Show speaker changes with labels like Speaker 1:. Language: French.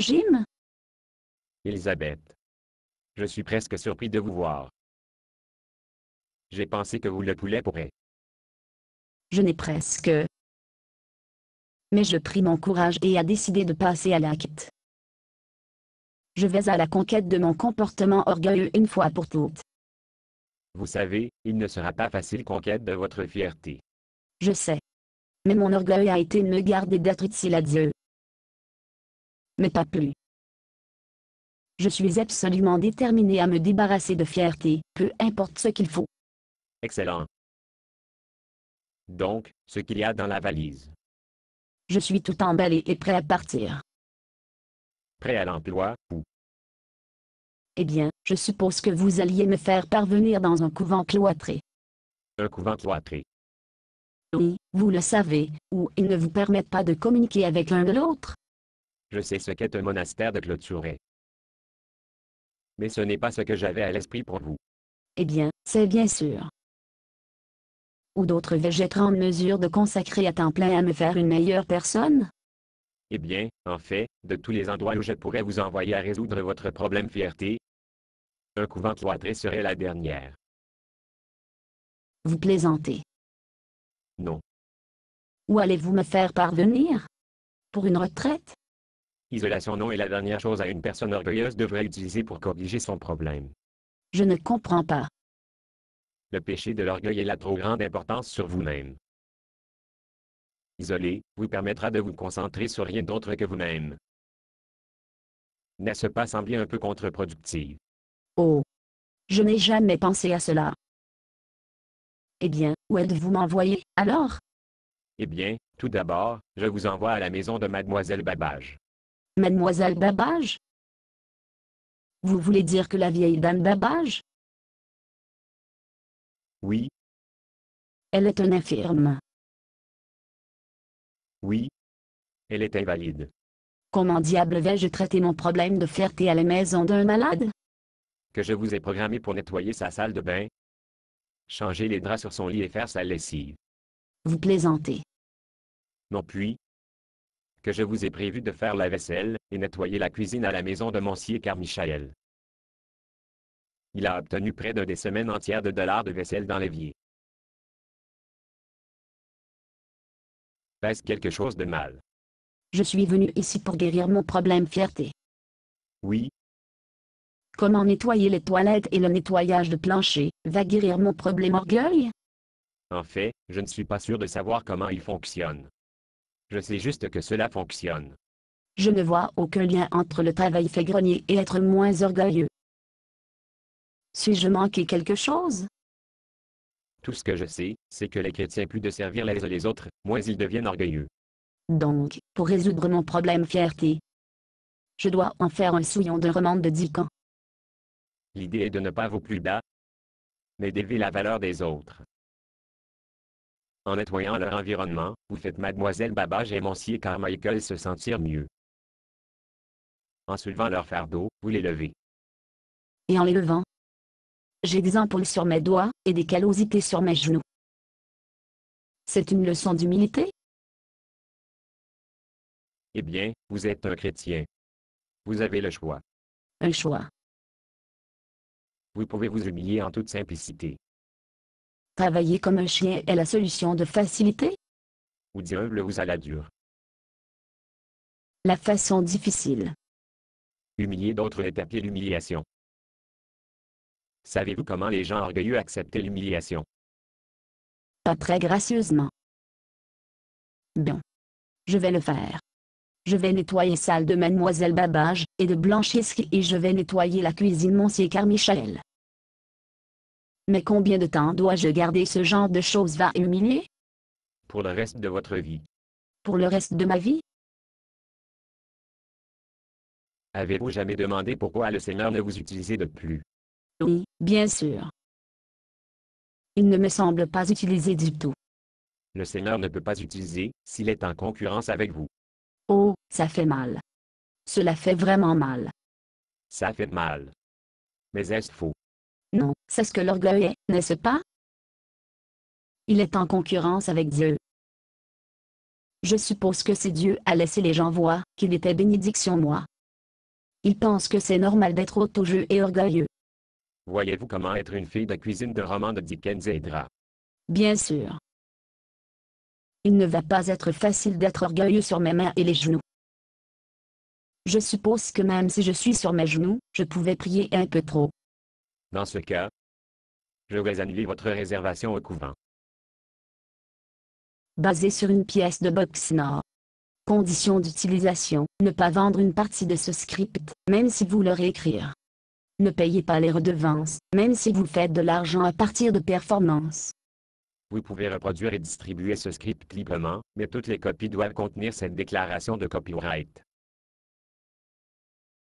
Speaker 1: Jim?
Speaker 2: Elisabeth. Je suis presque surpris de vous voir. J'ai pensé que vous le poulet pourrait.
Speaker 1: Je n'ai presque. Mais je pris mon courage et a décidé de passer à l'acte. Je vais à la conquête de mon comportement orgueilleux une fois pour toutes.
Speaker 2: Vous savez, il ne sera pas facile conquête de votre fierté.
Speaker 1: Je sais. Mais mon orgueil a été de me garder d'être utile à Dieu. Mais pas plus. Je suis absolument déterminé à me débarrasser de fierté, peu importe ce qu'il faut.
Speaker 2: Excellent. Donc, ce qu'il y a dans la valise.
Speaker 1: Je suis tout emballé et prêt à partir.
Speaker 2: Prêt à l'emploi, ou
Speaker 1: Eh bien, je suppose que vous alliez me faire parvenir dans un couvent cloîtré.
Speaker 2: un couvent cloîtré.
Speaker 1: Oui, vous le savez, où ils ne vous permettent pas de communiquer avec l'un de l'autre.
Speaker 2: Je sais ce qu'est un monastère de clôturé. Mais ce n'est pas ce que j'avais à l'esprit pour vous.
Speaker 1: Eh bien, c'est bien sûr. Ou d'autres vais-je être en mesure de consacrer à temps plein à me faire une meilleure personne?
Speaker 2: Eh bien, en fait, de tous les endroits où je pourrais vous envoyer à résoudre votre problème fierté, un couvent cloîtré serait la dernière.
Speaker 1: Vous plaisantez.
Speaker 2: Non.
Speaker 1: Où allez-vous me faire parvenir? Pour une retraite?
Speaker 2: Isolation non est la dernière chose à une personne orgueilleuse devrait utiliser pour corriger son problème.
Speaker 1: Je ne comprends pas.
Speaker 2: Le péché de l'orgueil est la trop grande importance sur vous-même. Isoler vous permettra de vous concentrer sur rien d'autre que vous-même. N'est-ce pas semblé un peu contre-productif?
Speaker 1: Oh! Je n'ai jamais pensé à cela. Eh bien, où êtes-vous m'envoyer, alors?
Speaker 2: Eh bien, tout d'abord, je vous envoie à la maison de Mademoiselle Babage.
Speaker 1: Mademoiselle Babage? Vous voulez dire que la vieille dame Babage?
Speaker 2: Oui,
Speaker 1: Elle est une infirme.
Speaker 2: oui. Elle est invalide.
Speaker 1: Comment diable vais-je traiter mon problème de fierté à la maison d'un malade?
Speaker 2: Que je vous ai programmé pour nettoyer sa salle de bain, changer les draps sur son lit et faire sa lessive.
Speaker 1: Vous plaisantez.
Speaker 2: Non puis, que je vous ai prévu de faire la vaisselle et nettoyer la cuisine à la maison de Monsieur Carmichael. Il a obtenu près de des semaines entières de dollars de vaisselle dans l'évier. Est-ce quelque chose de mal?
Speaker 1: Je suis venu ici pour guérir mon problème fierté.
Speaker 2: Oui,
Speaker 1: Comment nettoyer les toilettes et le nettoyage de plancher va guérir mon problème orgueil?
Speaker 2: en fait, je ne suis pas sûr de savoir comment il fonctionne. Je sais juste que cela fonctionne.
Speaker 1: Je ne vois aucun lien entre le travail fait grogner et être moins orgueilleux. Suis-je manquer quelque chose?
Speaker 2: Tout ce que je sais, c'est que les chrétiens plus de servir les autres, moins ils deviennent orgueilleux.
Speaker 1: Donc, pour résoudre mon problème fierté, je dois en faire un souillon de romande de 10 ans.
Speaker 2: L'idée est de ne pas vous plus bas, mais d'élever la valeur des autres. En nettoyant leur environnement, vous faites Mademoiselle Babage et Monsieur Carmichael se sentir mieux. En soulevant leur fardeau, vous les levez.
Speaker 1: Et en les levant, j'ai des ampoules sur mes doigts et des callosités sur mes genoux. C'est une leçon d'humilité?
Speaker 2: Eh bien, vous êtes un chrétien. Vous avez le choix.
Speaker 1: Un choix.
Speaker 2: Vous pouvez vous humilier en toute simplicité.
Speaker 1: Travailler comme un chien est la solution de facilité?
Speaker 2: Ou dit humble vous à la dure.
Speaker 1: La façon difficile.
Speaker 2: Humilier d'autres est appelé l'humiliation. Savez-vous comment les gens orgueilleux acceptaient l'humiliation?
Speaker 1: Pas très gracieusement. Bien. Je vais le faire. Je vais nettoyer salle de Mademoiselle Babage et de Blanchisserie et je vais nettoyer la cuisine Monsieur Carmichael. Mais combien de temps dois-je garder ce genre de choses va humilier?
Speaker 2: Pour le reste de votre vie.
Speaker 1: Pour le reste de ma vie?
Speaker 2: Avez-vous jamais demandé pourquoi le Seigneur ne vous utilisait de plus?
Speaker 1: Oui, bien sûr. Il ne me semble pas utilisé du tout.
Speaker 2: Le Seigneur ne peut pas utiliser s'il est en concurrence avec vous.
Speaker 1: Oh, ça fait mal. Cela fait vraiment mal.
Speaker 2: Ça fait mal. Mais est-ce faux?
Speaker 1: Non, c'est ce que l'orgueil est, n'est-ce pas? Il est en concurrence avec Dieu. Je suppose que si Dieu a laissé les gens voir qu'il était bénédiction moi, Ils pensent que c'est normal d'être auto-jeu et orgueilleux.
Speaker 2: Voyez-vous comment être une fille de cuisine de roman de Dickens aidera?
Speaker 1: Bien sûr. Il ne va pas être facile d'être orgueilleux sur mes mains et les genoux. Je suppose que même si je suis sur mes genoux, je pouvais prier un peu trop.
Speaker 2: Dans ce cas, je vais annuler votre réservation au couvent.
Speaker 1: Basé sur une pièce de boxe nord. Conditions d'utilisation, ne pas vendre une partie de ce script, même si vous le réécrire. Ne payez pas les redevances, même si vous faites de l'argent à partir de performances.
Speaker 2: Vous pouvez reproduire et distribuer ce script librement, mais toutes les copies doivent contenir cette déclaration de copyright.